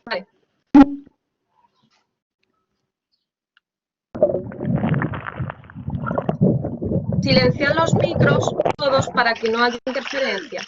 Vale. Silenciad los micros todos para que no haya interferencias.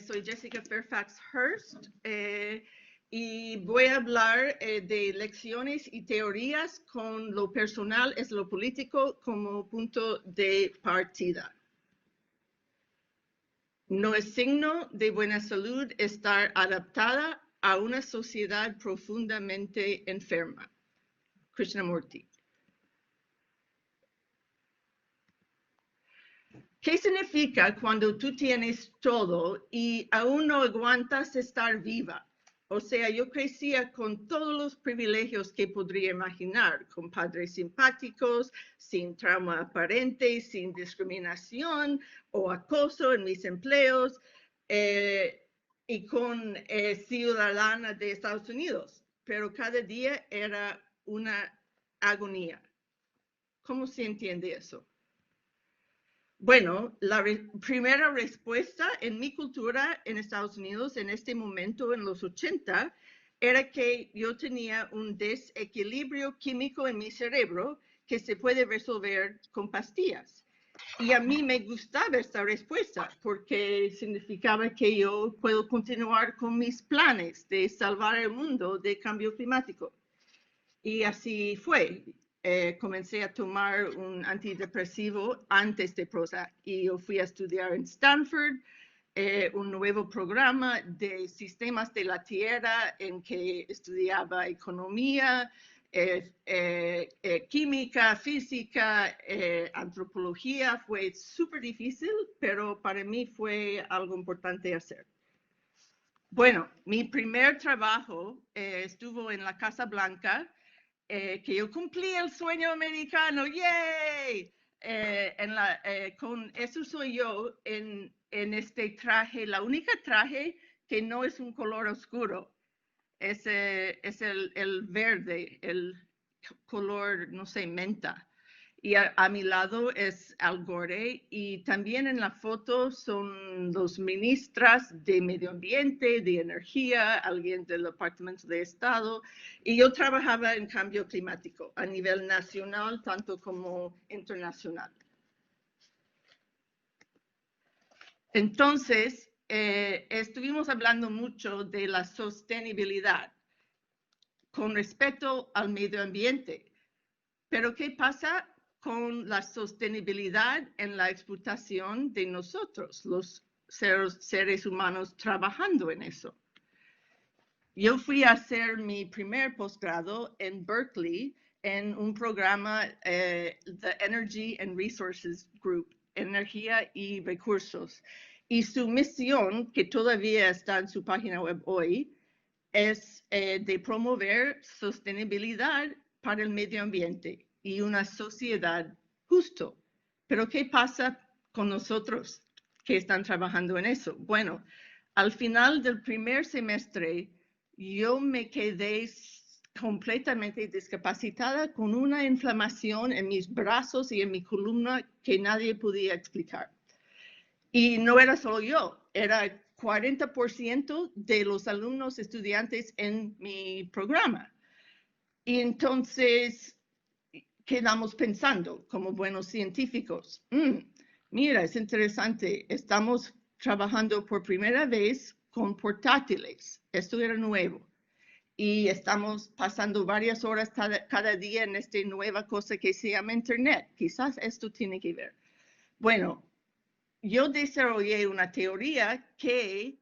Soy Jessica Fairfax Hurst. y voy a hablar de lecciones y teorías con lo personal es lo político como punto de partida. No es signo de buena salud estar adaptada a una sociedad profundamente enferma. Krishnamurti. ¿Qué significa cuando tú tienes todo y aún no aguantas estar viva? O sea, yo crecía con todos los privilegios que podría imaginar, con padres simpáticos, sin trauma aparente, sin discriminación o acoso en mis empleos, y con ciudadana de Estados Unidos. Pero cada día era una agonía. ¿Cómo se entiende eso? Bueno, la primera respuesta en mi cultura en Estados Unidos en este momento, en los 80, era que yo tenía un desequilibrio químico en mi cerebro que se puede resolver con pastillas. Y a mí me gustaba esta respuesta porque significaba que yo puedo continuar con mis planes de salvar el mundo de cambio climático. Y así fue. Comencé a tomar un antidepresivo antes de Prozac y yo fui a estudiar en Stanford un nuevo programa de sistemas de la Tierra en que estudiaba economía, química, física, antropología. Fue súper difícil, pero para mí fue algo importante hacer. Bueno, mi primer trabajo estuvo en la Casa Blanca, que yo cumplí el sueño americano, ¡yay! Con eso soy yo en este traje, la única traje que no es un color oscuro, es el verde, el color, no sé, menta. Y a mi lado es Al Gore y también en la foto son los ministras de Medio Ambiente, de Energía, alguien del Departamento de Estado. Y yo trabajaba en cambio climático a nivel nacional, tanto como internacional. Entonces, estuvimos hablando mucho de la sostenibilidad con respecto al medio ambiente. Pero ¿qué pasa con la sostenibilidad en la explotación de nosotros, los seres humanos, trabajando en eso? Yo fui a hacer mi primer posgrado en Berkeley en un programa, The Energy and Resources Group, Energía y Recursos. Y su misión, que todavía está en su página web hoy, es de promover sostenibilidad para el medio ambiente y una sociedad justo. Pero ¿qué pasa con nosotros que están trabajando en eso? Bueno, al final del primer semestre, yo me quedé completamente discapacitada con una inflamación en mis brazos y en mi columna que nadie podía explicar. Y no era solo yo, era 40% de los alumnos estudiantes en mi programa. Y entonces quedamos pensando como buenos científicos, mira, es interesante, estamos trabajando por primera vez con portátiles, esto era nuevo. Y estamos pasando varias horas cada día en esta nueva cosa que se llama Internet. Quizás esto tiene que ver. Bueno, yo desarrollé una teoría que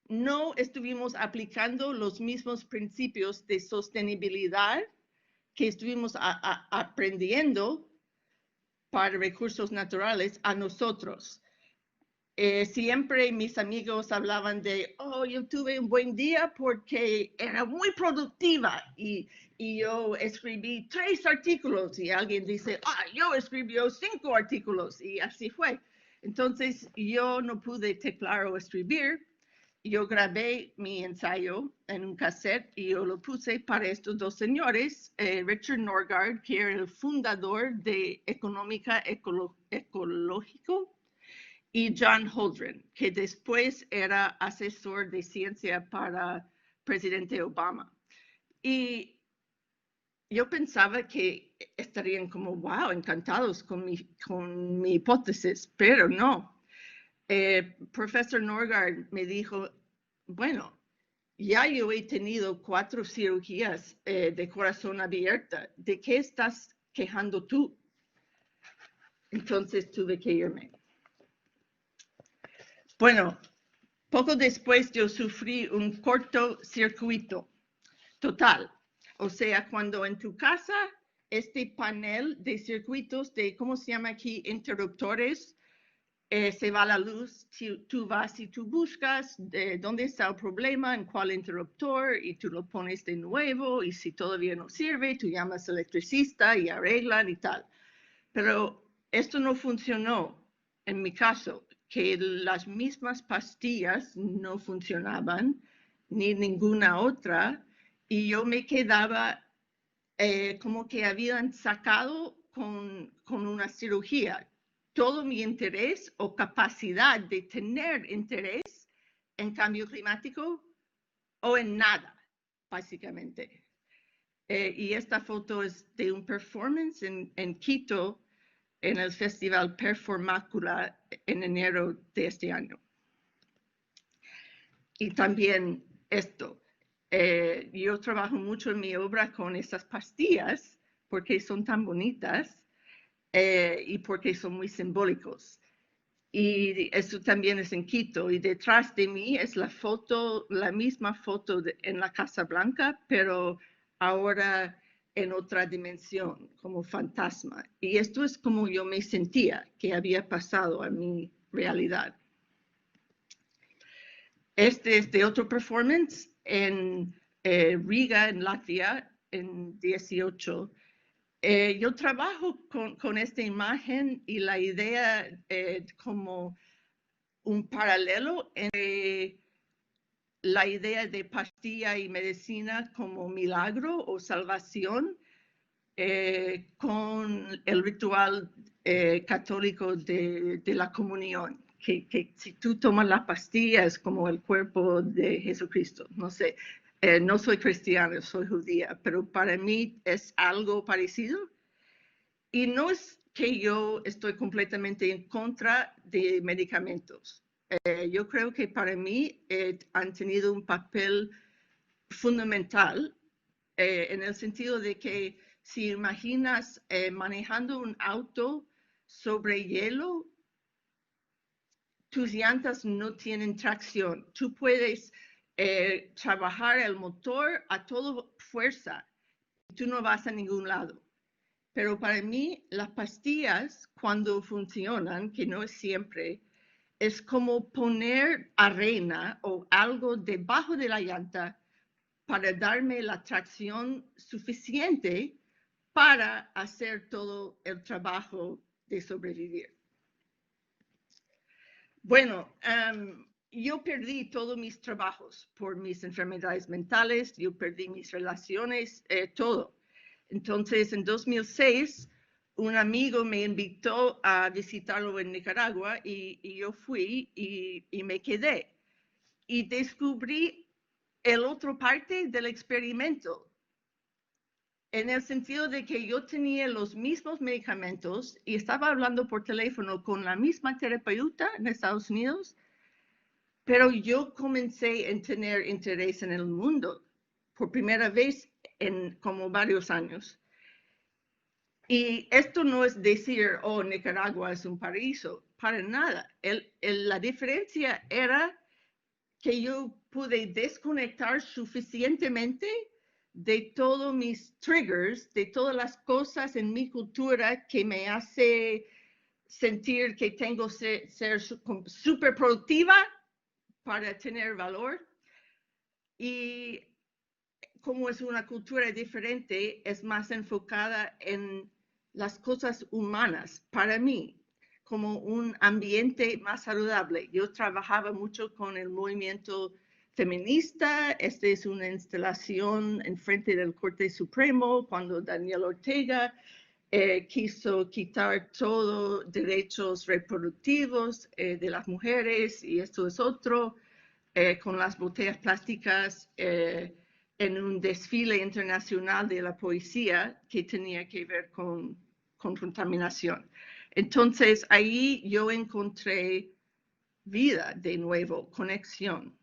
no estuvimos aplicando los mismos principios de sostenibilidad que estuvimos aprendiendo para recursos naturales a nosotros. Siempre mis amigos hablaban de, oh, yo tuve un buen día porque era muy productiva y yo escribí 3 artículos y alguien dice, yo escribí 5 artículos y así fue. Entonces yo no pude teclar o escribir. Yo grabé mi ensayo en un cassette y yo lo puse para estos dos señores, Richard Norgaard, que era el fundador de Económica Ecológico, y John Holdren, que después era asesor de ciencia para presidente Obama. Y yo pensaba que estarían como, wow, encantados con mi hipótesis, pero no. Profesor Norgaard me dijo, bueno, ya yo he tenido 4 cirugías de corazón abierta. ¿De qué estás quejando tú? Entonces tuve que irme. Bueno, poco después yo sufrí un cortocircuito total. O sea, cuando en tu casa este panel de circuitos de, ¿cómo se llama aquí? Interruptores, se va la luz, tú vas y tú buscas dónde está el problema, en cuál interruptor, y tú lo pones de nuevo, y si todavía no sirve, tú llamas al electricista y arreglan y tal. Pero esto no funcionó en mi caso, que las mismas pastillas no funcionaban, ni ninguna otra, y yo me quedaba como que habían sacado con una cirugía todo mi interés o capacidad de tener interés en cambio climático o en nada, básicamente. Y esta foto es de un performance en Quito, en el Festival Performácula en enero de este año. Y también esto, yo trabajo mucho en mi obra con estas pastillas porque son tan bonitas y porque son muy simbólicos. Y eso también es en Quito. Y detrás de mí es la foto, la misma foto en la Casa Blanca, pero ahora en otra dimensión, como fantasma. Y esto es como yo me sentía que había pasado a mi realidad. Este es de otro performance en Riga, en Latvia, en 18. Yo trabajo con esta imagen y la idea como un paralelo entre la idea de pastilla y medicina como milagro o salvación con el ritual católico de la comunión. Que si tú tomas la pastilla es como el cuerpo de Jesucristo. No sé, no soy cristiana, soy judía, pero para mí es algo parecido. Y no es que yo estoy completamente en contra de medicamentos. Yo creo que para mí han tenido un papel fundamental en el sentido de que si imaginas manejando un auto sobre hielo, tus llantas no tienen tracción. Tú puedes trabajar el motor a toda fuerza. Tú no vas a ningún lado. Pero para mí, las pastillas, cuando funcionan, que no es siempre, es como poner arena o algo debajo de la llanta para darme la tracción suficiente para hacer todo el trabajo de sobrevivir. Bueno, yo perdí todos mis trabajos por mis enfermedades mentales, yo perdí mis relaciones, todo. Entonces, en 2006, un amigo me invitó a visitarlo en Nicaragua y yo fui y me quedé. Y descubrí el otro parte del experimento, en el sentido de que yo tenía los mismos medicamentos y estaba hablando por teléfono con la misma terapeuta en Estados Unidos, pero yo comencé a tener interés en el mundo por primera vez en como varios años. Y esto no es decir, oh, Nicaragua es un paraíso, para nada. La diferencia era que yo pude desconectar suficientemente de todos mis triggers, de todas las cosas en mi cultura que me hace sentir que tengo que ser súper productiva para tener valor. Y como es una cultura diferente, es más enfocada en las cosas humanas para mí, como un ambiente más saludable. Yo trabajaba mucho con el movimiento feminista. Esta es una instalación en frente del Corte Supremo cuando Daniel Ortega quiso quitar todos derechos reproductivos de las mujeres, y esto es otro, con las botellas plásticas en un desfile internacional de la poesía que tenía que ver con contaminación. Entonces ahí yo encontré vida de nuevo, conexión.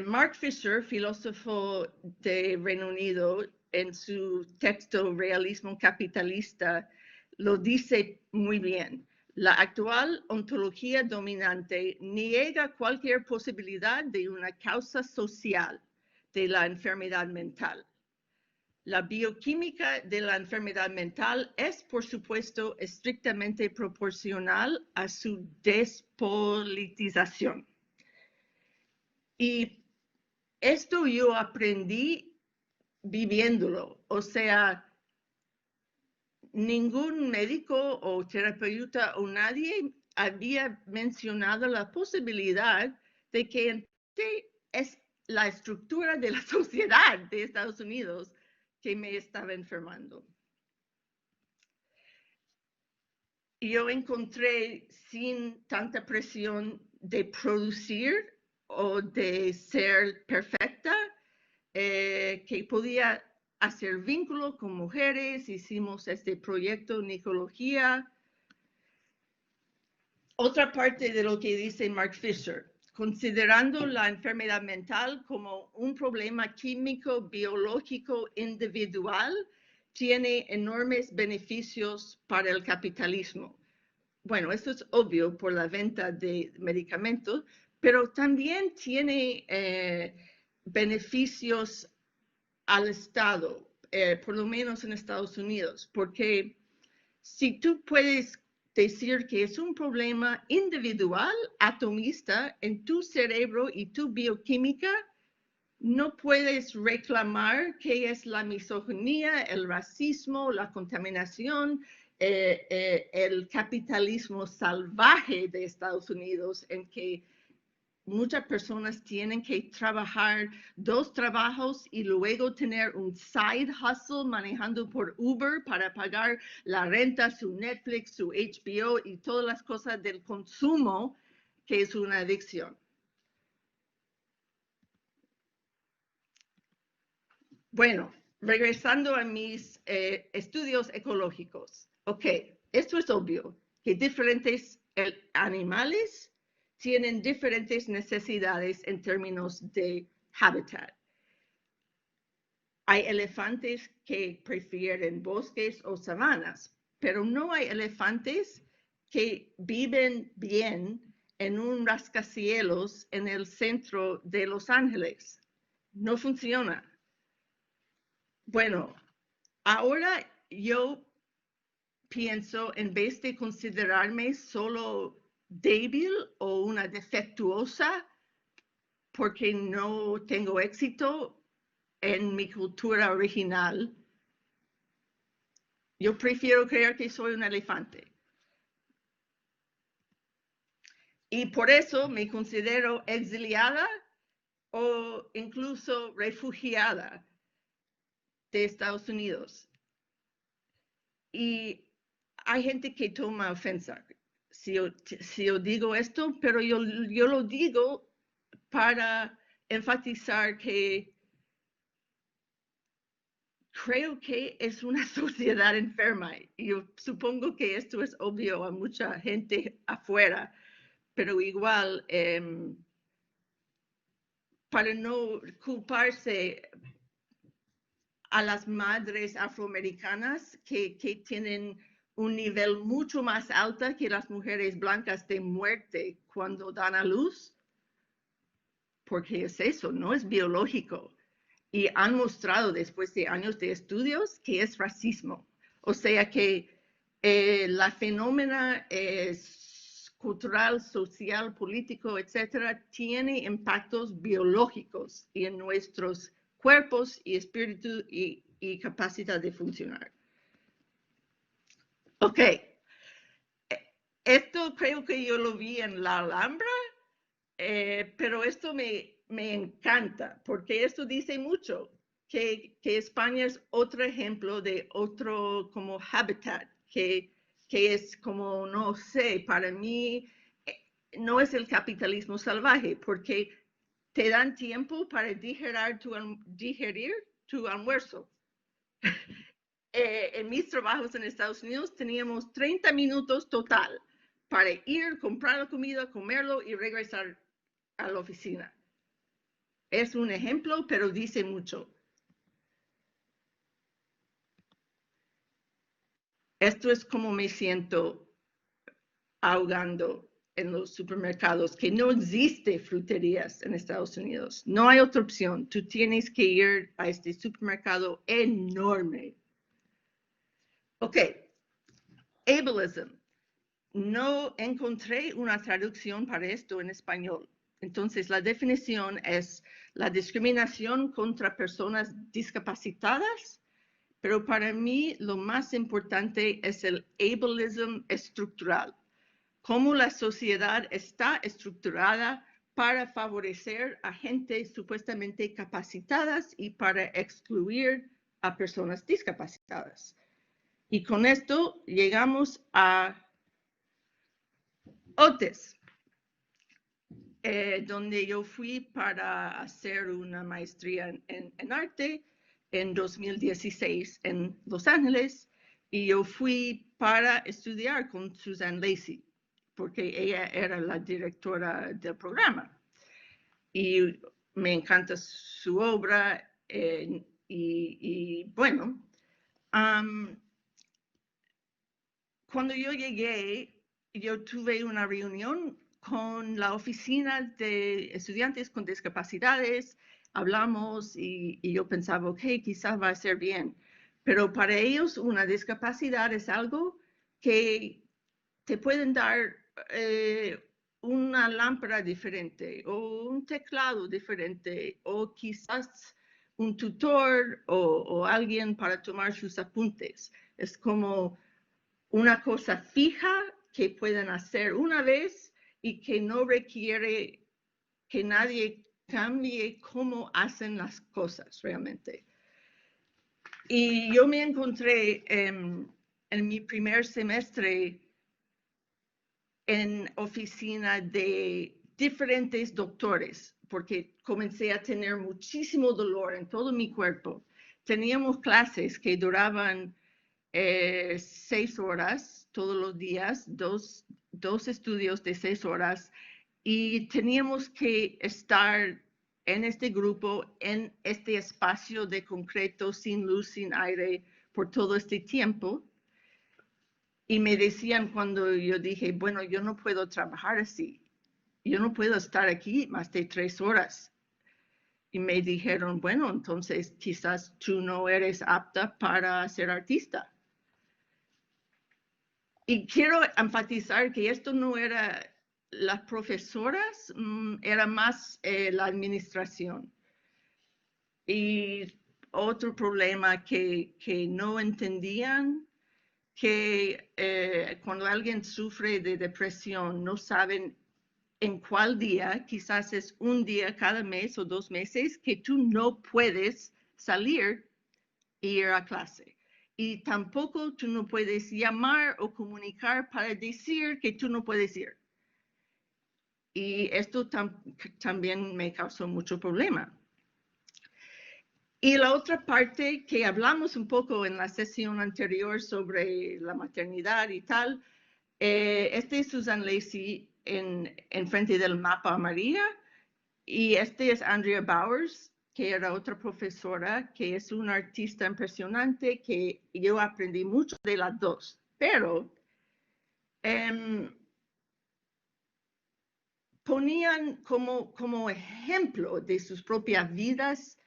Mark Fisher, filósofo de Reino Unido, en su texto Realismo Capitalista, lo dice muy bien. La actual ontología dominante niega cualquier posibilidad de una causa social de la enfermedad mental. La bioquímica de la enfermedad mental es, por supuesto, estrictamente proporcional a su despolitización. Y esto yo aprendí viviéndolo, o sea, ningún médico o terapeuta o nadie había mencionado la posibilidad de que es la estructura de la sociedad de Estados Unidos que me estaba enfermando. Yo encontré sin tanta presión de producir o de ser perfecta, que podía hacer vínculo con mujeres. Hicimos este proyecto Nicología. Otra parte de lo que dice Mark Fisher, considerando la enfermedad mental como un problema químico, biológico, individual, tiene enormes beneficios para el capitalismo. Bueno, esto es obvio por la venta de medicamentos, pero también tiene beneficios al Estado, por lo menos en Estados Unidos, porque si tú puedes decir que es un problema individual, atomista, en tu cerebro y tu bioquímica, no puedes reclamar que es la misoginia, el racismo, la contaminación, el capitalismo salvaje de Estados Unidos, en que muchas personas tienen que trabajar 2 trabajos y luego tener un side hustle manejando por Uber para pagar la renta, su Netflix, su HBO y todas las cosas del consumo, que es una adicción. Bueno, regresando a mis estudios ecológicos. Ok, esto es obvio, que diferentes animales tienen diferentes necesidades en términos de hábitat. Hay elefantes que prefieren bosques o sabanas, pero no hay elefantes que viven bien en un rascacielos en el centro de Los Ángeles. No funciona. Bueno, ahora yo pienso, en vez de considerarme solo débil o una defectuosa porque no tengo éxito en mi cultura original, yo prefiero creer que soy un elefante. Y por eso me considero exiliada o incluso refugiada de Estados Unidos. Y hay gente que toma ofensa si yo digo esto, pero yo lo digo para enfatizar que creo que es una sociedad enferma. Y yo supongo que esto es obvio a mucha gente afuera, pero igual, para no culparse a las madres afroamericanas que tienen un nivel mucho más alto que las mujeres blancas de muerte cuando dan a luz, porque es eso, no es biológico. Y han mostrado después de años de estudios que es racismo. O sea que la fenómena cultural, social, político, etcétera, tiene impactos biológicos en nuestros cuerpos y espíritu y capacidad de funcionar. Ok. Esto creo que yo lo vi en la Alhambra, pero esto me encanta, porque esto dice mucho, que España es otro ejemplo de otro como hábitat, que es como, no sé, para mí no es el capitalismo salvaje, porque te dan tiempo para digerir tu almuerzo. En mis trabajos en Estados Unidos teníamos 30 minutos total para ir, comprar la comida, comerlo y regresar a la oficina. Es un ejemplo, pero dice mucho. Esto es como me siento ahogando en los supermercados, que no existe fruterías en Estados Unidos. No hay otra opción. Tú tienes que ir a este supermercado enorme. Ok, ableism. No encontré una traducción para esto en español. Entonces, la definición es la discriminación contra personas discapacitadas, pero para mí lo más importante es el ableism estructural. Cómo la sociedad está estructurada para favorecer a gente supuestamente capacitadas y para excluir a personas discapacitadas. Y con esto llegamos a OTES, donde yo fui para hacer una maestría en arte en 2016 en Los Ángeles, y yo fui para estudiar con Suzanne Lacy, porque ella era la directora del programa. Y me encanta su obra, y bueno, cuando yo llegué, yo tuve una reunión con la oficina de estudiantes con discapacidades, hablamos y yo pensaba, ok, quizás va a ser bien, pero para ellos una discapacidad es algo que te pueden dar una lámpara diferente o un teclado diferente o quizás un tutor o alguien para tomar sus apuntes. Es como una cosa fija que pueden hacer una vez y que no requiere que nadie cambie cómo hacen las cosas realmente. Y yo me encontré en mi primer semestre en oficina de diferentes doctores, porque comencé a tener muchísimo dolor en todo mi cuerpo. Teníamos clases que duraban 6 horas todos los días, dos estudios de 6 horas, y teníamos que estar en este grupo, en este espacio de concreto, sin luz, sin aire, por todo este tiempo. Y me decían cuando yo dije, bueno, yo no puedo trabajar así, yo no puedo estar aquí más de 3 horas. Y me dijeron, bueno, entonces quizás tú no eres apta para ser artista. Y quiero enfatizar que esto no era las profesoras, era más la administración. Y otro problema que no entendían, que cuando alguien sufre de depresión, no saben en cuál día, quizás es un día cada mes o 2 meses, que tú no puedes salir e ir a clase. Y tampoco tú no puedes llamar o comunicar para decir que tú no puedes ir. Y esto también me causó mucho problema. Y la otra parte que hablamos un poco en la sesión anterior sobre la maternidad y tal, este es Suzanne Lacy en frente del mapa a María, y este es Andrea Bowers, que era otra profesora, que es una artista impresionante, que yo aprendí mucho de las dos. Pero ponían como ejemplo de sus propias vidas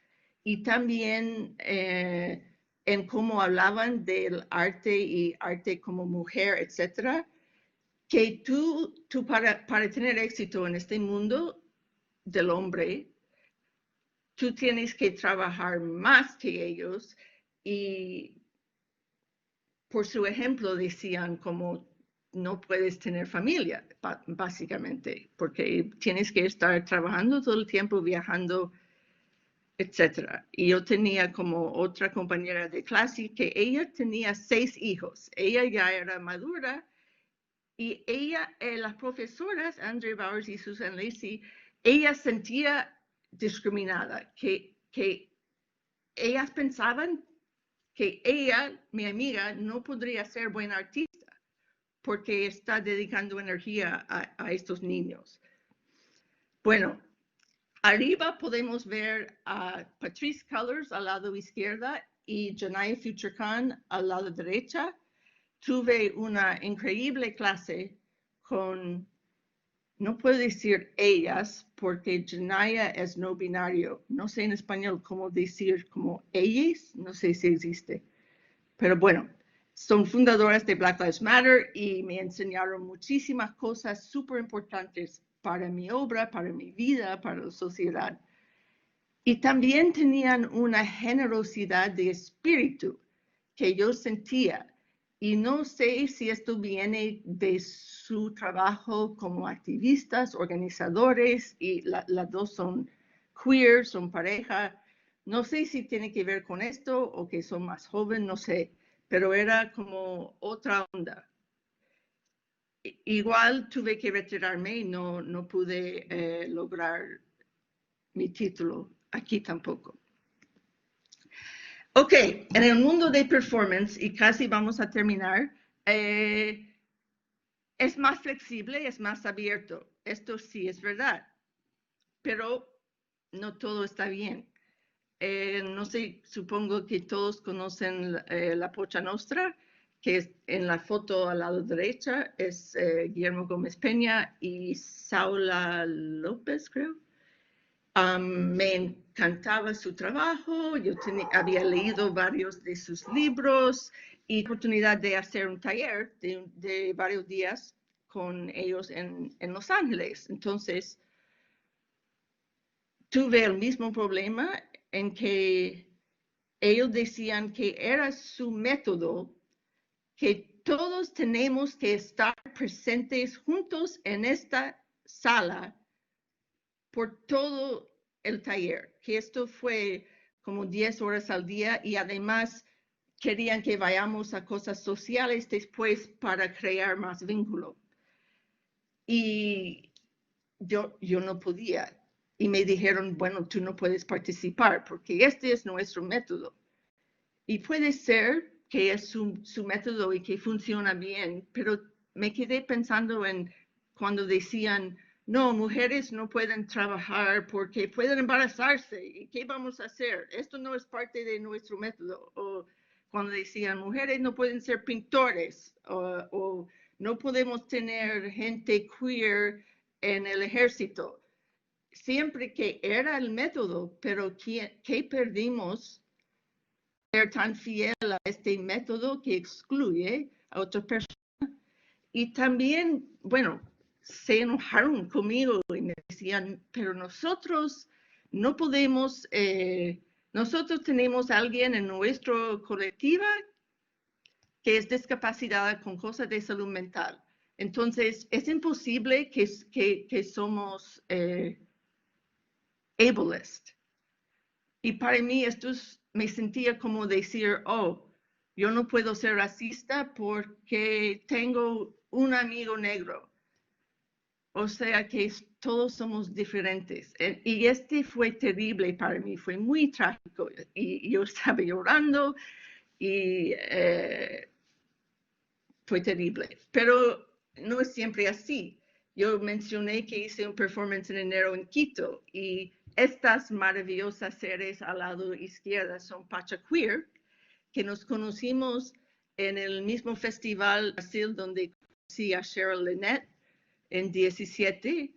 y también en cómo hablaban del arte y arte como mujer, etcétera, que tú para tener éxito en este mundo del hombre, tú tienes que trabajar más que ellos, y por su ejemplo decían como no puedes tener familia, básicamente, porque tienes que estar trabajando todo el tiempo, viajando, etcétera. Y yo tenía como otra compañera de clase que ella tenía 6 hijos. Ella ya era madura y ella, las profesoras, Andrea Bowers y Susan Lacy, ella sentía discriminada, que ellas pensaban que ella, mi amiga, no podría ser buena artista porque está dedicando energía a estos niños. Bueno, Arriba podemos ver a Patrice Cullors al lado izquierda y Janaya Future Khan al lado derecha. Tuve una increíble clase con, no puedo decir ellas, porque Janaya es no binario. No sé en español cómo decir como ellas, no sé si existe. Pero bueno, son fundadoras de Black Lives Matter y me enseñaron muchísimas cosas súper importantes para mi obra, para mi vida, para la sociedad. Y también tenían una generosidad de espíritu que yo sentía. Y no sé si esto viene de su trabajo como activistas, organizadores, y las dos son queer, son pareja. No sé si tiene que ver con esto o que son más jóvenes, no sé, pero era como otra onda. Igual tuve que retirarme y no pude lograr mi título aquí tampoco. Ok, en el mundo de performance, y casi vamos a terminar, es más flexible, es más abierto. Esto sí es verdad, pero no todo está bien. No sé, supongo que todos conocen la Pocha Nostra, que es en la foto al lado derecha, es Guillermo Gómez Peña y Saula López, creo. Me encantaba su trabajo, yo había leído varios de sus libros y la oportunidad de hacer un taller de varios días con ellos en Los Ángeles. Entonces, tuve el mismo problema en que ellos decían que era su método, que todos tenemos que estar presentes juntos en esta sala por todo el taller, que esto fue como 10 horas al día y además querían que vayamos a cosas sociales después para crear más vínculo. Y yo no podía. Y me dijeron, bueno, tú no puedes participar porque este es nuestro método. Y puede ser que es su método y que funciona bien, pero me quedé pensando en cuando decían, no, mujeres no pueden trabajar porque pueden embarazarse. ¿Y qué vamos a hacer? Esto no es parte de nuestro método. O cuando decían, mujeres no pueden ser pintores o no podemos tener gente queer en el ejército. Siempre que era el método, pero ¿qué perdimos? Ser tan fiel a este método que excluye a otra persona. Y también, bueno, se enojaron conmigo y me decían, pero nosotros no podemos, nosotros tenemos a alguien en nuestra colectiva que es discapacitada con cosas de salud mental. Entonces, es imposible que somos ableist. Y para mí esto me sentía como decir, oh, yo no puedo ser racista porque tengo un amigo negro. O sea que todos somos diferentes. Y este fue terrible para mí, fue muy trágico. Y yo estaba llorando y fue terrible. Pero no es siempre así. Yo mencioné que hice un performance en enero en Quito y estas maravillosas seres al lado izquierda son Pacha Queer, que nos conocimos en el mismo festival Brasil donde conocí a Cheryl Lynette en 17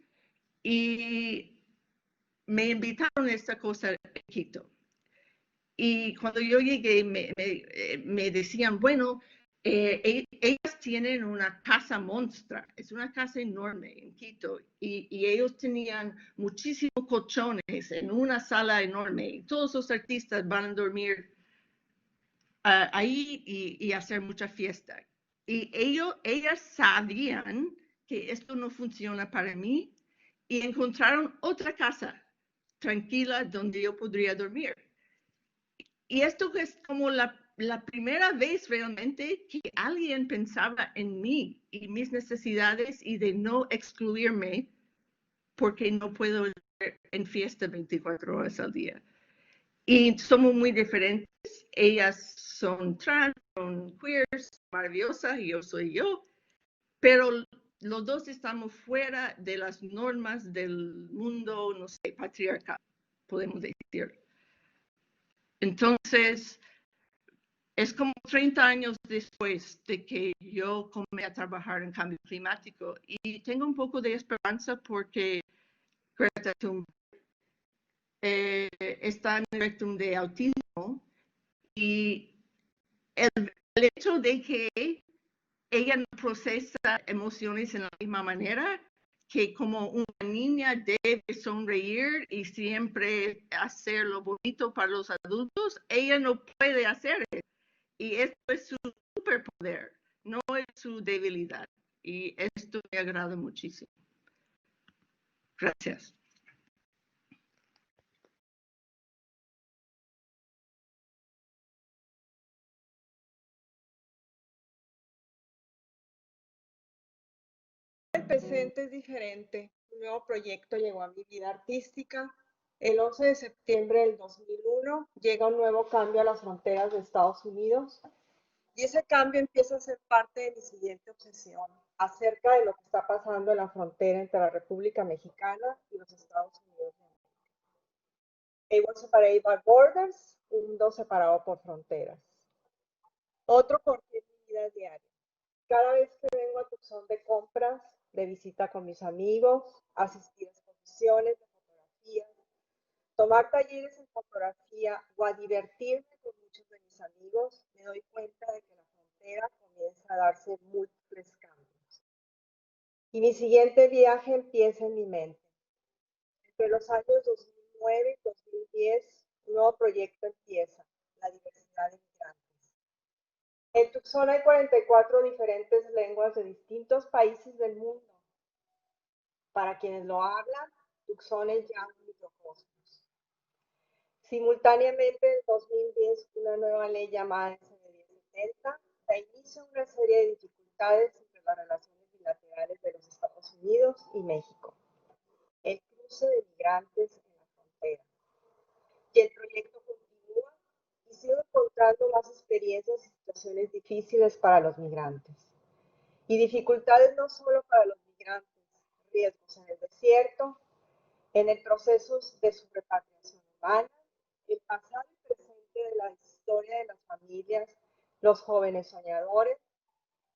y me invitaron a esta cosa en Quito. Y cuando yo llegué me decían, bueno, ellas tienen una casa monstrua, es una casa enorme en Quito, y ellos tenían muchísimos colchones en una sala enorme, y todos los artistas van a dormir ahí y hacer mucha fiesta. Y ellas sabían que esto no funciona para mí y encontraron otra casa tranquila donde yo podría dormir. Y esto es como la primera vez realmente que alguien pensaba en mí y mis necesidades y de no excluirme porque no puedo estar en fiesta 24 horas al día. Y somos muy diferentes. Ellas son trans, son queers, maravillosas, y yo soy yo. Pero los dos estamos fuera de las normas del mundo, no sé, patriarcal, podemos decir. Entonces, es como 30 años después de que yo comencé a trabajar en cambio climático y tengo un poco de esperanza porque Greta Thunberg está en el espectro de autismo y el hecho de que ella no procesa emociones en la misma manera, que como una niña debe sonreír y siempre hacer lo bonito para los adultos, ella no puede hacer eso. Y esto es su superpoder, no es su debilidad. Y esto me agrada muchísimo. Gracias. El presente es diferente. Un nuevo proyecto llegó a mi vida artística. El 11 de septiembre del 2001 llega un nuevo cambio a las fronteras de Estados Unidos y ese cambio empieza a ser parte de mi siguiente obsesión acerca de lo que está pasando en la frontera entre la República Mexicana y los Estados Unidos. A world separated by borders, un mundo separado por fronteras. Otro porque es mi vida diaria. Cada vez que vengo a Tucson de compras, de visita con mis amigos, asistir a exposiciones de fotografía, tomar talleres en fotografía o a divertirme con muchos de mis amigos, me doy cuenta de que la frontera comienza a darse múltiples cambios. Y mi siguiente viaje empieza en mi mente. Entre los años 2009 y 2010, un nuevo proyecto empieza, la diversidad de migrantes. En Tucson hay 44 diferentes lenguas de distintos países del mundo. Para quienes lo hablan, Tucson es ya un microcosmos. Simultáneamente, en 2010, una nueva ley llamada SB1070 da inicio a una serie de dificultades entre las relaciones bilaterales de los Estados Unidos y México. El cruce de migrantes en la frontera. Y el proyecto continúa y sigo encontrando más experiencias y situaciones difíciles para los migrantes. Y dificultades no solo para los migrantes, riesgos en el desierto, en el proceso de su repatriación humana, el pasado y presente de la historia de las familias, los jóvenes soñadores,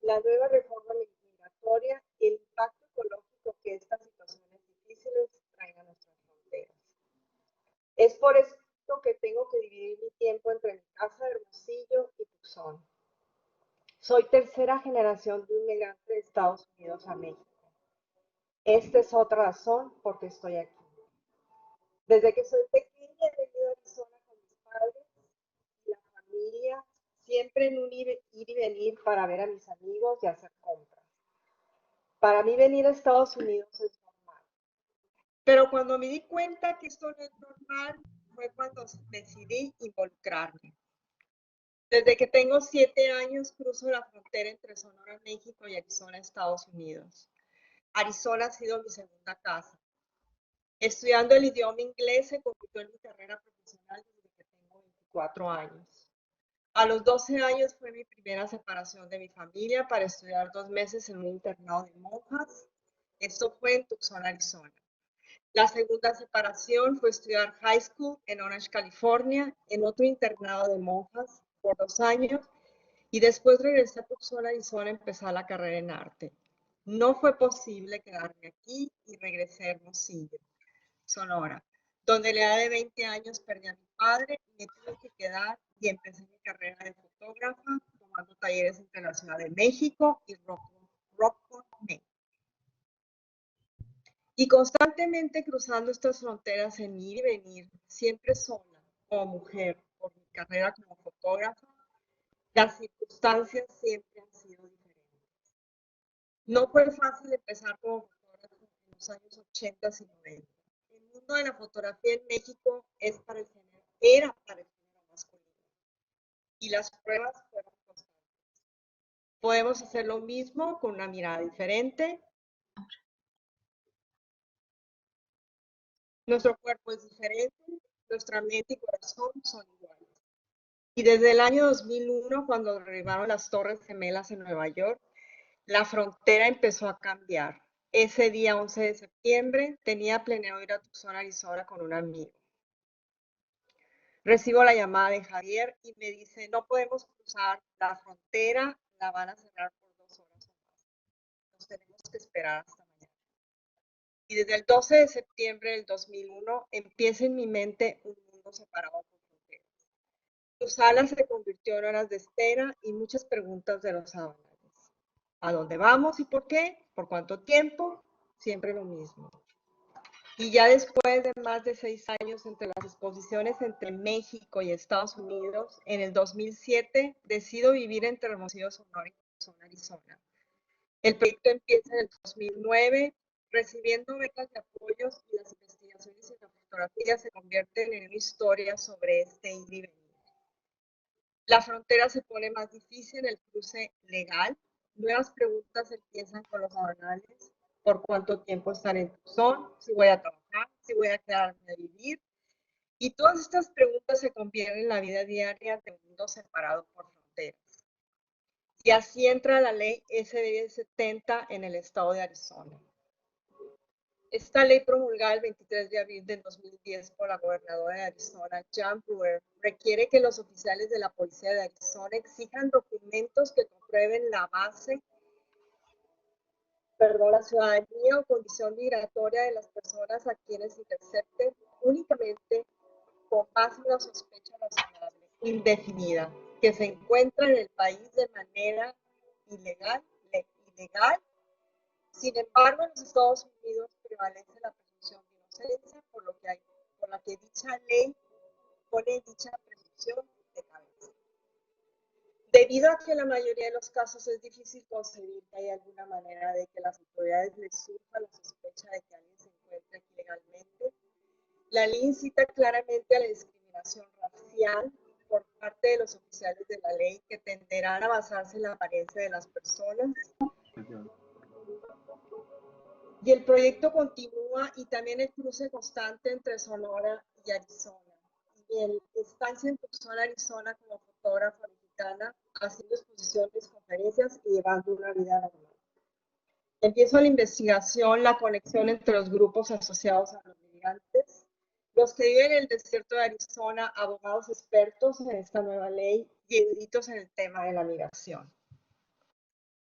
la nueva reforma migratoria y el impacto ecológico que estas situaciones difíciles traen a nuestras fronteras. Es por esto que tengo que dividir mi tiempo entre mi casa de Hermosillo y Tucson. Soy tercera generación de un migrante de Estados Unidos a México. Esta es otra razón por qué estoy aquí. Desde que soy pequeña he venido a Arizona con mis padres y la familia, siempre en un ir y venir para ver a mis amigos y hacer compras. Para mí venir a Estados Unidos es normal. Pero cuando me di cuenta que esto no es normal, fue cuando decidí involucrarme. Desde que tengo 7 años cruzo la frontera entre Sonora, México y Arizona, Estados Unidos. Arizona ha sido mi segunda casa. Estudiando el idioma inglés se convirtió en mi carrera profesional desde que tengo 24 años. A los 12 años fue mi primera separación de mi familia para estudiar 2 meses en un internado de monjas. Esto fue en Tucson, Arizona. La segunda separación fue estudiar high school en Orange, California, en otro internado de monjas por 2 años y después regresé a Tucson, Arizona, a empezar la carrera en arte. No fue posible quedarme aquí y regresé a Hermosillo, Sonora, donde a la edad de 20 años perdí a mi padre y me tuve que quedar y empecé mi carrera de fotógrafa tomando talleres entre la Ciudad de México y Rockport, Maine. Y constantemente cruzando estas fronteras en ir y venir, siempre sola, como mujer, por mi carrera como fotógrafa, las circunstancias siempre han sido diferentes. No fue fácil empezar como fotógrafa en los años 80 y 90. El mundo de la fotografía en México era para el género masculino. Y las pruebas fueron constantes. Podemos hacer lo mismo con una mirada diferente. Nuestro cuerpo es diferente, nuestra mente y corazón son iguales. Y desde el año 2001, cuando derribaron las Torres Gemelas en Nueva York, la frontera empezó a cambiar. Ese día 11 de septiembre tenía planeado ir a Tucson, Arizona con un amigo. Recibo la llamada de Javier y me dice, no podemos cruzar la frontera, la van a cerrar por 2 horas o más. Nos tenemos que esperar hasta mañana. Y desde el 12 de septiembre del 2001 empieza en mi mente un mundo separado por fronteras. Cruzarla se convirtió en horas de espera y muchas preguntas de los aduanales. ¿A dónde vamos y por qué? ¿Por cuánto tiempo? Siempre lo mismo. Y ya después de más de 6 años entre las exposiciones entre México y Estados Unidos, en el 2007 decido vivir entre Hermosillo, Sonora y Tucson, Arizona. El proyecto empieza en el 2009, recibiendo becas de apoyos y las investigaciones y la fotografía se convierten en una historia sobre este ir y venir. La frontera se pone más difícil en el cruce legal. Nuevas preguntas empiezan con los aduanales. ¿Por cuánto tiempo estaré en Tucson? ¿Si voy a trabajar? ¿Si voy a quedarme a vivir? Y todas estas preguntas se convierten en la vida diaria de un mundo separado por fronteras. Y así entra la ley SB 70 en el estado de Arizona. Esta ley promulgada el 23 de abril de 2010 por la gobernadora de Arizona, Jan Brewer, requiere que los oficiales de la policía de Arizona exijan documentos que comprueben la ciudadanía o condición migratoria de las personas a quienes intercepten únicamente con base en una sospecha razonable, indefinida, que se encuentran en el país de manera ilegal. Sin embargo, en los Estados Unidos prevalece la presunción de inocencia, por la que dicha ley pone dicha presunción de cabeza. Debido a que en la mayoría de los casos es difícil concebir que hay alguna manera de que las autoridades les surja la sospecha de que alguien se encuentre aquí legalmente, la ley incita claramente a la discriminación racial por parte de los oficiales de la ley que tenderán a basarse en la apariencia de las personas. Y el proyecto continúa y también el cruce constante entre Sonora y Arizona. Y mi estancia en Tucson, Arizona como fotógrafa mexicana, haciendo exposiciones, conferencias y llevando una vida normal. Empiezo la investigación, la conexión entre los grupos asociados a los migrantes, los que viven en el desierto de Arizona, abogados expertos en esta nueva ley y eruditos en el tema de la migración.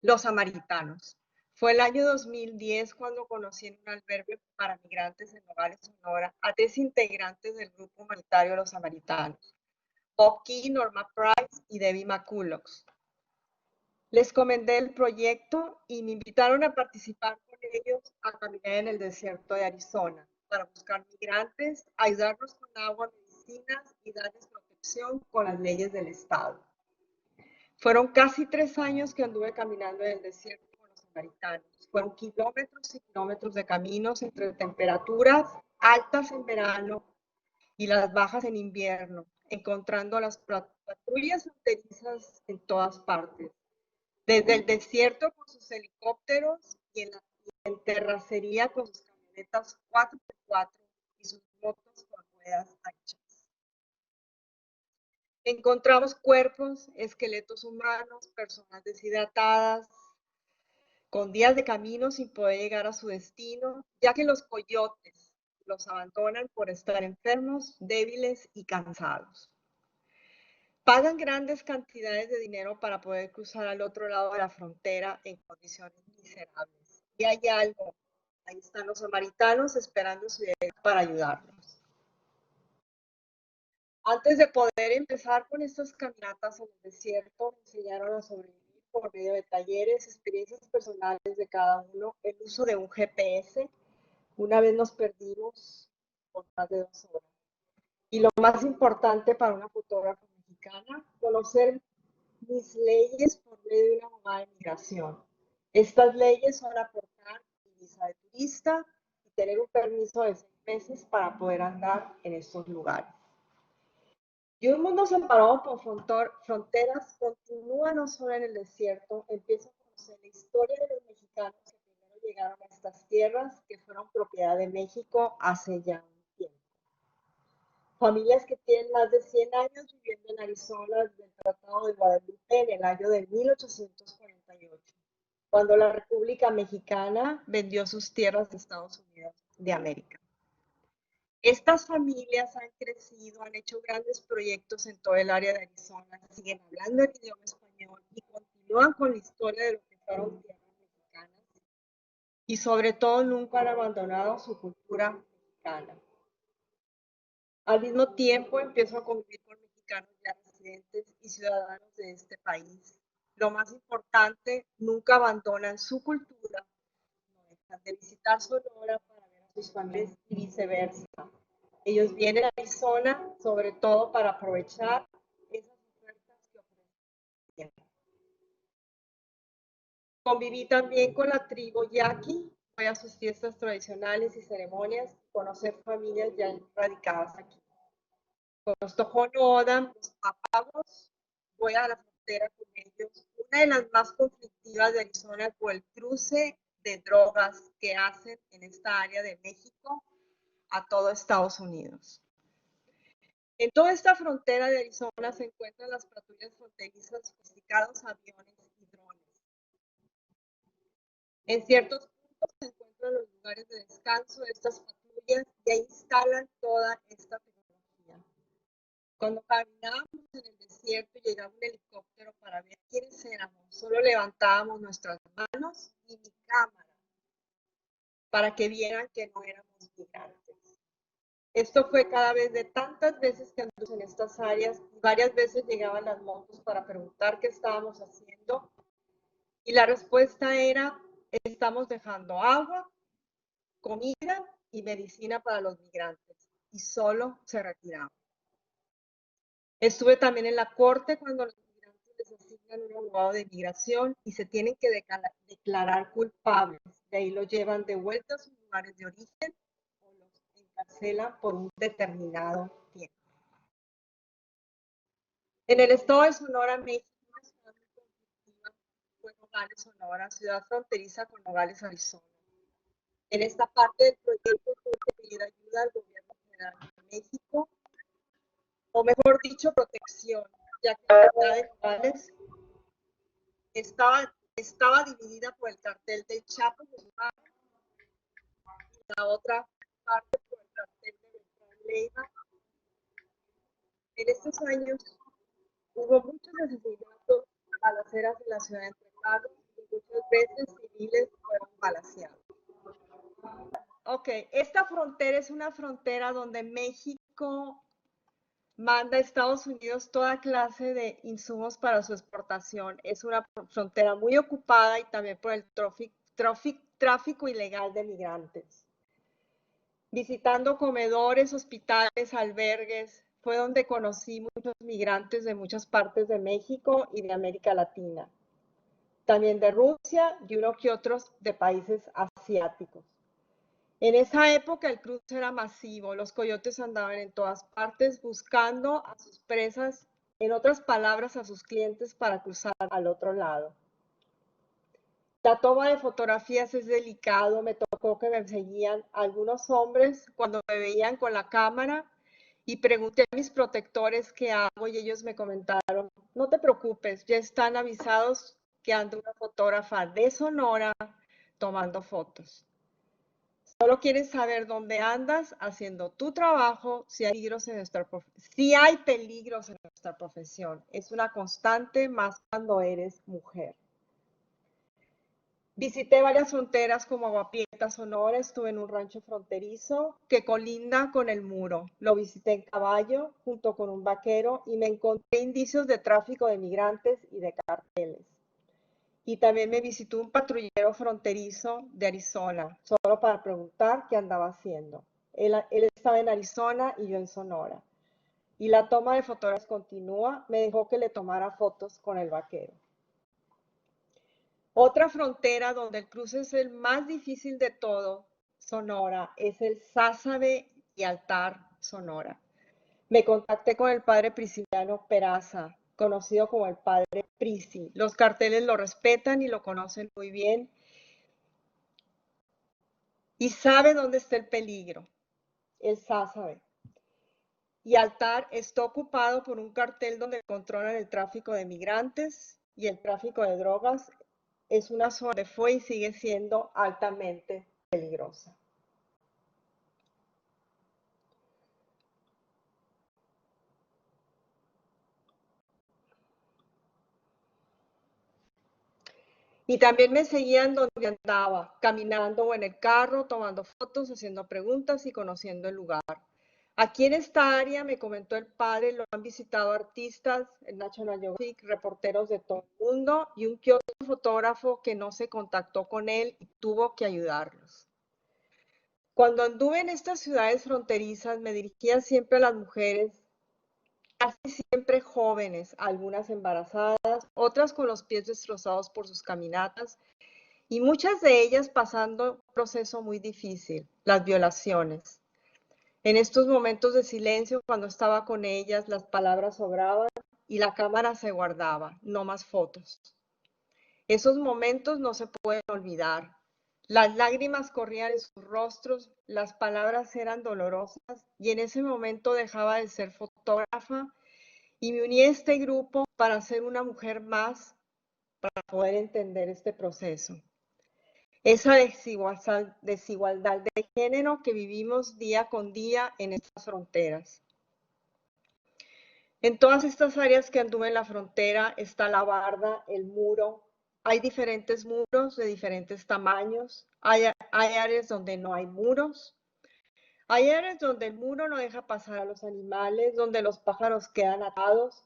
Los samaritanos. Fue el año 2010 cuando conocí en un albergue para migrantes en Nogales, Sonora, a 3 integrantes del grupo humanitario Los Samaritanos, Bob Key, Norma Price y Debbie McCulloch. Les comenté el proyecto y me invitaron a participar con ellos a caminar en el desierto de Arizona para buscar migrantes, ayudarnos con agua, medicinas y darles protección con las leyes del estado. Fueron casi 3 años que anduve caminando en el desierto con los samaritanos. Fueron kilómetros y kilómetros de caminos entre temperaturas altas en verano y las bajas en invierno, encontrando las patrullas fronterizas en todas partes. Desde el desierto con sus helicópteros y en terracería con sus camionetas 4x4 y sus motos con ruedas anchas. Encontramos cuerpos, esqueletos humanos, personas deshidratadas, con días de camino sin poder llegar a su destino, ya que los coyotes los abandonan por estar enfermos, débiles y cansados. Pagan grandes cantidades de dinero para poder cruzar al otro lado de la frontera en condiciones miserables. Y hay algo, ahí están los samaritanos esperando su llegada para ayudarlos. Antes de poder empezar con estas caminatas en el desierto, me enseñaron a sobrevivir por medio de talleres, experiencias personales de cada uno, el uso de un GPS. Una vez nos perdimos por más de 2 horas. Y lo más importante para una fotógrafa mexicana, conocer mis leyes por medio de una abogada de migración. Estas leyes son aportar mi visa de turista y tener un permiso de 6 meses para poder andar en estos lugares. Y un mundo separado por fronteras continúa no solo en el desierto, empieza a conocer la historia de los mexicanos que primero llegaron a estas tierras que fueron propiedad de México hace ya un tiempo. Familias que tienen más de 100 años viviendo en Arizona desde el Tratado de Guadalupe en el año de 1848, cuando la República Mexicana vendió sus tierras a Estados Unidos de América. Estas familias han crecido, han hecho grandes proyectos en todo el área de Arizona, siguen hablando el idioma español y continúan con la historia de lo que fueron tierras mexicanas y sobre todo nunca han abandonado su cultura mexicana. Al mismo tiempo empiezo a convivir con mexicanos ya residentes y ciudadanos de este país. Lo más importante, nunca abandonan su cultura, no dejan de visitar Sonora para ver a sus familias y viceversa. Ellos vienen a Arizona sobre todo para aprovechar esas ofertas que ofrecen. Conviví también con la tribu Yaqui, voy a sus fiestas tradicionales y ceremonias, conocer familias ya radicadas aquí. Con los Tohono los Papagos, voy a la frontera con ellos. Una de las más conflictivas de Arizona por el cruce de drogas que hacen en esta área de México a todo Estados Unidos. En toda esta frontera de Arizona se encuentran las patrullas fronterizas, sofisticados aviones y drones. En ciertos puntos se encuentran los lugares de descanso de estas patrullas y ahí instalan toda esta tecnología. Cuando caminábamos en el desierto y llegaba un helicóptero para ver quiénes éramos, solo levantábamos nuestras manos y mi cámara para que vieran que no éramos migrantes. Esto fue cada vez de tantas veces que andamos en estas áreas y varias veces llegaban las motos para preguntar qué estábamos haciendo y la respuesta era, estamos dejando agua, comida y medicina para los migrantes y solo se retiraban. Estuve también en la corte cuando los migrantes les asignan un abogado de migración y se tienen que declarar culpables. De ahí los llevan de vuelta a sus lugares de origen o los encarcelan por un determinado tiempo. En el estado de Sonora, México, una ciudad muy conflictiva fue Nogales, Sonora, ciudad fronteriza con Nogales, Arizona. En esta parte del proyecto fue pedir ayuda al gobierno federal de México, o mejor dicho, protección, ya que la ciudad de Nogales estaba dividida por el cartel del Chapo Guzmán y la otra parte por el cartel de Beltrán Leiva. En estos años hubo muchos asesinatos a las afueras de la ciudad entre carros y muchas veces civiles fueron balaceados. Ok, esta frontera es una frontera donde México manda a Estados Unidos toda clase de insumos para su exportación. Es una frontera muy ocupada y también por el tráfico ilegal de migrantes. Visitando comedores, hospitales, albergues, fue donde conocí muchos migrantes de muchas partes de México y de América Latina. También de Rusia y uno que otros de países asiáticos. En esa época el cruce era masivo, los coyotes andaban en todas partes buscando a sus presas, en otras palabras, a sus clientes para cruzar al otro lado. La toma de fotografías es delicado, me tocó que me seguían algunos hombres cuando me veían con la cámara y pregunté a mis protectores qué hago y ellos me comentaron, no te preocupes, ya están avisados que anda una fotógrafa de Sonora tomando fotos. Solo quieres saber dónde andas haciendo tu trabajo, si hay peligros en nuestra profesión. Es una constante, más cuando eres mujer. Visité varias fronteras como Agua Prieta, Sonora, estuve en un rancho fronterizo que colinda con el muro. Lo visité en caballo junto con un vaquero y me encontré indicios de tráfico de migrantes y de carteles. Y también me visitó un patrullero fronterizo de Arizona, solo para preguntar qué andaba haciendo. Él estaba en Arizona y yo en Sonora. Y la toma de fotografías continúa, me dejó que le tomara fotos con el vaquero. Otra frontera donde el cruce es el más difícil de todo, Sonora, es el Sázabe y Altar, Sonora. Me contacté con el padre Prisciliano Peraza, conocido como el padre Prisi. Los carteles lo respetan y lo conocen muy bien y sabe dónde está el peligro, el Sázabe. Y Altar está ocupado por un cartel donde controlan el tráfico de migrantes y el tráfico de drogas es una zona que fue y sigue siendo altamente peligrosa. Y también me seguían donde andaba, caminando o en el carro, tomando fotos, haciendo preguntas y conociendo el lugar. Aquí en esta área, me comentó el padre, lo han visitado artistas, el National Geographic, reporteros de todo el mundo y un que otro fotógrafo que no se contactó con él y tuvo que ayudarlos. Cuando anduve en estas ciudades fronterizas, me dirigía siempre a las mujeres, casi siempre jóvenes, algunas embarazadas, otras con los pies destrozados por sus caminatas, y muchas de ellas pasando un proceso muy difícil, las violaciones. En estos momentos de silencio, cuando estaba con ellas, las palabras sobraban y la cámara se guardaba, no más fotos. Esos momentos no se pueden olvidar. Las lágrimas corrían en sus rostros, las palabras eran dolorosas y en ese momento dejaba de ser fotógrafa y me uní a este grupo para ser una mujer más, para poder entender este proceso. Esa desigualdad de género que vivimos día con día en estas fronteras. En todas estas áreas que anduve en la frontera está la barda, el muro. Hay diferentes muros de diferentes tamaños. Hay áreas donde no hay muros. Hay áreas donde el muro no deja pasar a los animales, donde los pájaros quedan atados,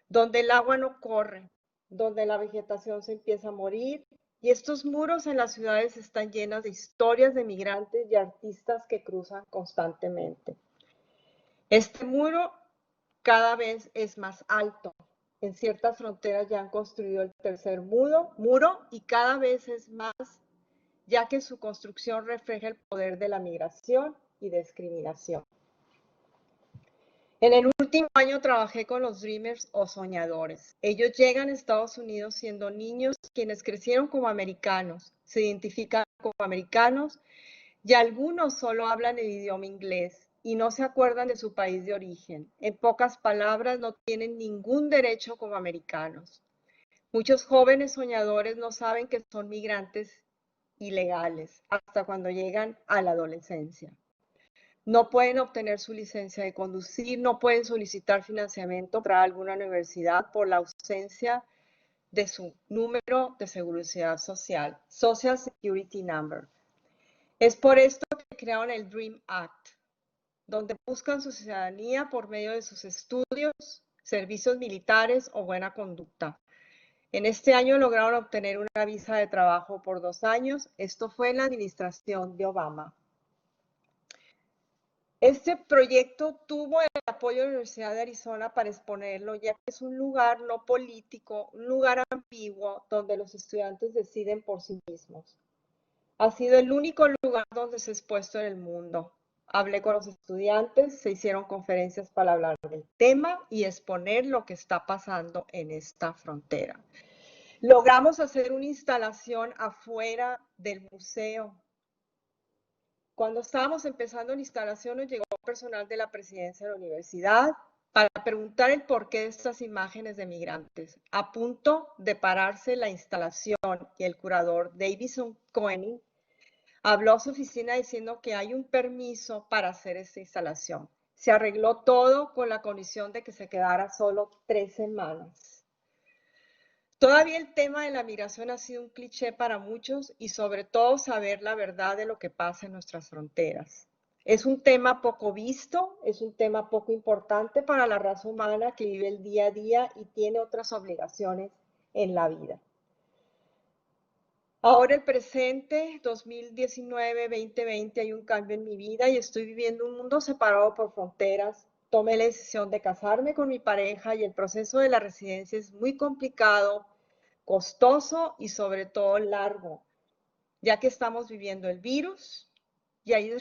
donde el agua no corre, donde la vegetación se empieza a morir. Y estos muros en las ciudades están llenos de historias de migrantes y artistas que cruzan constantemente. Este muro cada vez es más alto. En ciertas fronteras ya han construido el tercer muro y cada vez es más, ya que su construcción refleja el poder de la migración y discriminación. En el último año trabajé con los Dreamers o soñadores. Ellos llegan a Estados Unidos siendo niños quienes crecieron como americanos, se identifican como americanos y algunos solo hablan el idioma inglés y no se acuerdan de su país de origen. En pocas palabras, no tienen ningún derecho como americanos. Muchos jóvenes soñadores no saben que son migrantes ilegales hasta cuando llegan a la adolescencia. No pueden obtener su licencia de conducir, no pueden solicitar financiamiento para alguna universidad por la ausencia de su número de seguridad social, Social Security Number. Es por esto que crearon el DREAM Act, donde buscan su ciudadanía por medio de sus estudios, servicios militares o buena conducta. En este año lograron obtener una visa de trabajo por 2 años. Esto fue en la administración de Obama. Este proyecto tuvo el apoyo de la Universidad de Arizona para exponerlo, ya que es un lugar no político, un lugar ambiguo donde los estudiantes deciden por sí mismos. Ha sido el único lugar donde se ha expuesto en el mundo. Hablé con los estudiantes, se hicieron conferencias para hablar del tema y exponer lo que está pasando en esta frontera. Logramos hacer una instalación afuera del museo. Cuando estábamos empezando la instalación, nos llegó personal de la presidencia de la universidad para preguntar el porqué de estas imágenes de migrantes. A punto de pararse la instalación y el curador Davison Koenig habló a su oficina diciendo que hay un permiso para hacer esta instalación. Se arregló todo con la condición de que se quedara solo 3 semanas. Todavía el tema de la migración ha sido un cliché para muchos y sobre todo saber la verdad de lo que pasa en nuestras fronteras. Es un tema poco visto, es un tema poco importante para la raza humana que vive el día a día y tiene otras obligaciones en la vida. Ahora el presente, 2019-2020, hay un cambio en mi vida y estoy viviendo un mundo separado por fronteras. Tomé la decisión de casarme con mi pareja y el proceso de la residencia es muy complicado, costoso y sobre todo largo, ya que estamos viviendo el virus y hay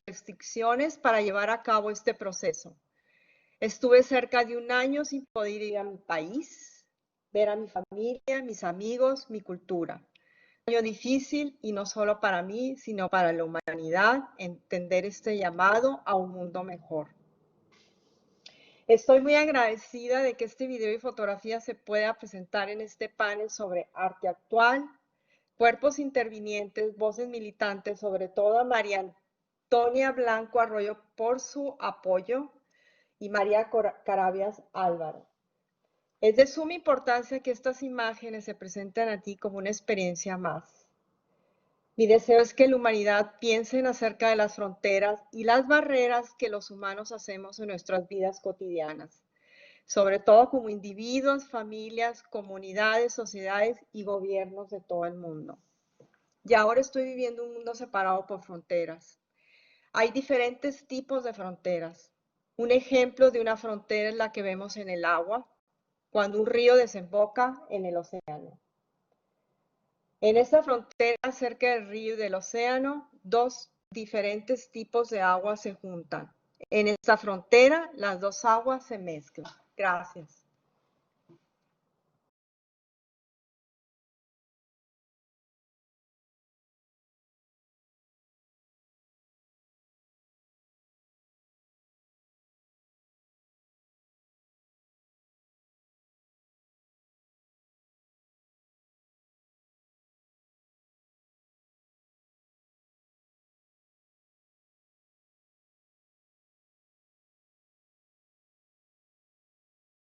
restricciones para llevar a cabo este proceso. Estuve cerca de 1 año sin poder ir a mi país, ver a mi familia, mis amigos, mi cultura. Un año difícil y no solo para mí, sino para la humanidad, entender este llamado a un mundo mejor. Estoy muy agradecida de que este video y fotografía se pueda presentar en este panel sobre arte actual, cuerpos intervinientes, voces militantes, sobre todo a María Antonia Blanco Arroyo por su apoyo y María Carabias Álvaro. Es de suma importancia que estas imágenes se presenten a ti como una experiencia más. Mi deseo es que la humanidad piense acerca de las fronteras y las barreras que los humanos hacemos en nuestras vidas cotidianas, sobre todo como individuos, familias, comunidades, sociedades y gobiernos de todo el mundo. Y ahora estoy viviendo un mundo separado por fronteras. Hay diferentes tipos de fronteras. Un ejemplo de una frontera es la que vemos en el agua, cuando un río desemboca en el océano. En esta frontera, cerca del río y del océano, dos diferentes tipos de agua se juntan. En esta frontera, las dos aguas se mezclan. Gracias.